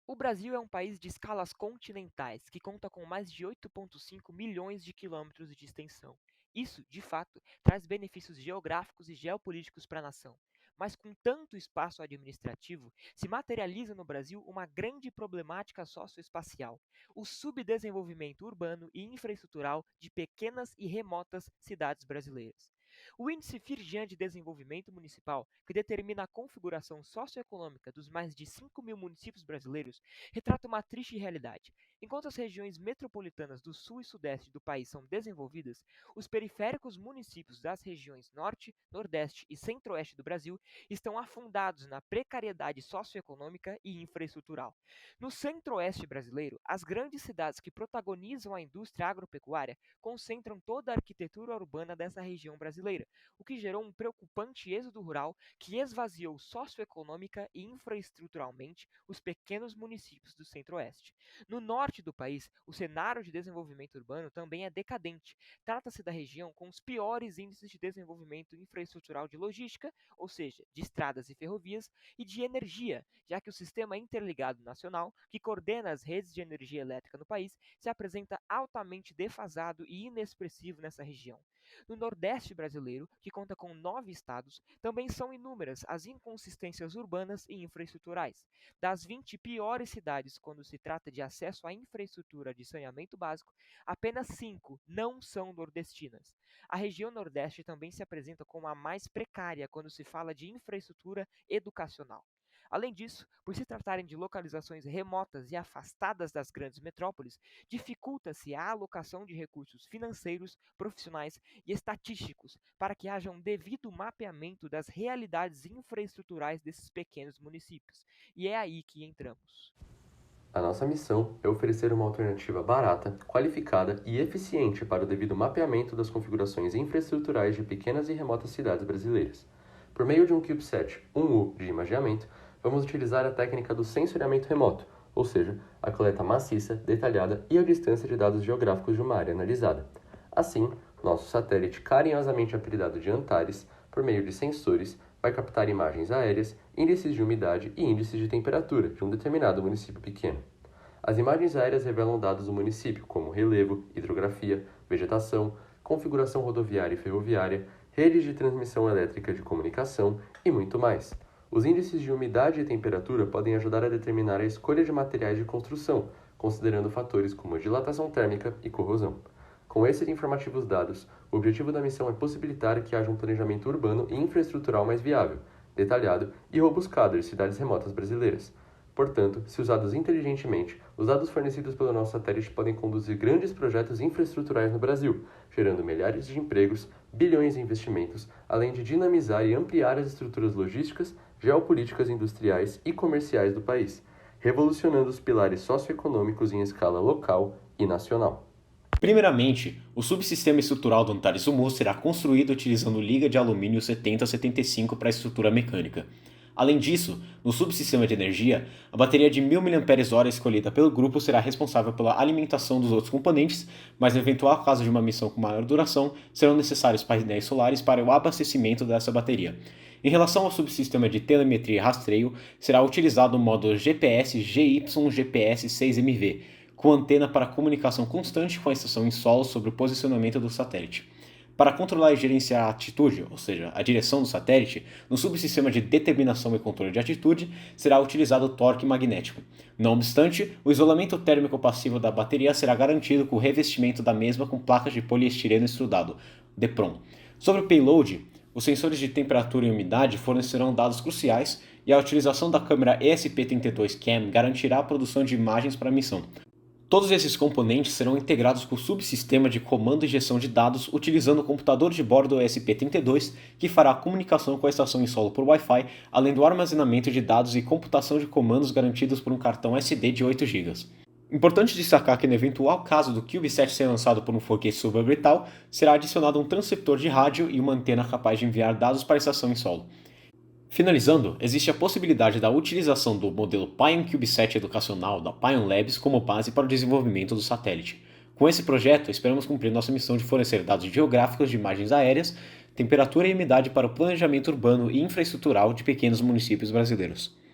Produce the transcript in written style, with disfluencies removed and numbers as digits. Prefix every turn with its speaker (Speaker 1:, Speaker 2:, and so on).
Speaker 1: O Brasil é um país de escalas continentais, que conta com mais de 8,5 milhões de quilômetros de extensão. Isso, de fato, traz benefícios geográficos e geopolíticos para a nação. Mas com tanto espaço administrativo, se materializa no Brasil uma grande problemática socioespacial: o subdesenvolvimento urbano e infraestrutural de pequenas e remotas cidades brasileiras. O Índice Firjan de Desenvolvimento Municipal, que determina a configuração socioeconômica dos mais de 5 mil municípios brasileiros, retrata uma triste realidade. Enquanto as regiões metropolitanas do sul e sudeste do país são desenvolvidas, os periféricos municípios das regiões norte, nordeste e centro-oeste do Brasil estão afundados na precariedade socioeconômica e infraestrutural. No centro-oeste brasileiro, as grandes cidades que protagonizam a indústria agropecuária concentram toda a arquitetura urbana dessa região brasileira, o que gerou um preocupante êxodo rural que esvaziou socioeconômica e infraestruturalmente os pequenos municípios do centro-oeste. No norte do país, o cenário de desenvolvimento urbano também é decadente. Trata-se da região com os piores índices de desenvolvimento infraestrutural de logística, ou seja, de estradas e ferrovias, e de energia, já que o Sistema Interligado Nacional, que coordena as redes de energia elétrica no país, se apresenta altamente defasado e inexpressivo nessa região. No Nordeste brasileiro, que conta com 9 estados, também são inúmeras as inconsistências urbanas e infraestruturais. Das 20 piores cidades quando se trata de acesso à infraestrutura de saneamento básico, apenas 5 não são nordestinas. A região Nordeste também se apresenta como a mais precária quando se fala de infraestrutura educacional. Além disso, por se tratarem de localizações remotas e afastadas das grandes metrópoles, dificulta-se a alocação de recursos financeiros, profissionais e estatísticos para que haja um devido mapeamento das realidades infraestruturais desses pequenos municípios. E é aí que entramos.
Speaker 2: A nossa missão é oferecer uma alternativa barata, qualificada e eficiente para o devido mapeamento das configurações infraestruturais de pequenas e remotas cidades brasileiras. Por meio de um CubeSat 1U de imageamento, vamos utilizar a técnica do sensoriamento remoto, ou seja, a coleta maciça, detalhada e à distância de dados geográficos de uma área analisada. Assim, nosso satélite, carinhosamente apelidado de Antares, por meio de sensores, vai captar imagens aéreas, índices de umidade e índices de temperatura de um determinado município pequeno. As imagens aéreas revelam dados do município, como relevo, hidrografia, vegetação, configuração rodoviária e ferroviária, redes de transmissão elétrica de comunicação e muito mais. Os índices de umidade e temperatura podem ajudar a determinar a escolha de materiais de construção, considerando fatores como dilatação térmica e corrosão. Com esses informativos dados, o objetivo da missão é possibilitar que haja um planejamento urbano e infraestrutural mais viável, detalhado e robustado de cidades remotas brasileiras. Portanto, se usados inteligentemente, os dados fornecidos pelo nosso satélite podem conduzir grandes projetos infraestruturais no Brasil, gerando milhares de empregos, bilhões em investimentos, além de dinamizar e ampliar as estruturas logísticas, geopolíticas, industriais e comerciais do país, revolucionando os pilares socioeconômicos em escala local e nacional.
Speaker 3: Primeiramente, o subsistema estrutural do Antares Humus será construído utilizando liga de alumínio 7075 para a estrutura mecânica. Além disso, no subsistema de energia, a bateria de 1000 mAh escolhida pelo grupo será responsável pela alimentação dos outros componentes, mas no eventual caso de uma missão com maior duração, serão necessários painéis solares para o abastecimento dessa bateria. Em relação ao subsistema de telemetria e rastreio, será utilizado o módulo GPS GY-GPS 6MV, com antena para comunicação constante com a estação em solo sobre o posicionamento do satélite. Para controlar e gerenciar a atitude, ou seja, a direção do satélite, no subsistema de determinação e controle de atitude será utilizado o torque magnético. Não obstante, o isolamento térmico passivo da bateria será garantido com o revestimento da mesma com placas de poliestireno extrudado, DEPROM. Sobre o payload, os sensores de temperatura e umidade fornecerão dados cruciais e a utilização da câmera ESP32 CAM garantirá a produção de imagens para a missão. Todos esses componentes serão integrados com o subsistema de comando e gestão de dados utilizando o computador de bordo ESP32, que fará a comunicação com a estação em solo por Wi-Fi, além do armazenamento de dados e computação de comandos garantidos por um cartão SD de 8 GB. Importante destacar que no eventual caso do CubeSat ser lançado por um foguete suborbital, será adicionado um transceptor de rádio e uma antena capaz de enviar dados para a estação em solo. Finalizando, existe a possibilidade da utilização do modelo Pion CubeSat educacional da Pion Labs como base para o desenvolvimento do satélite. Com esse projeto, esperamos cumprir nossa missão de fornecer dados geográficos de imagens aéreas, temperatura e umidade para o planejamento urbano e infraestrutural de pequenos municípios brasileiros.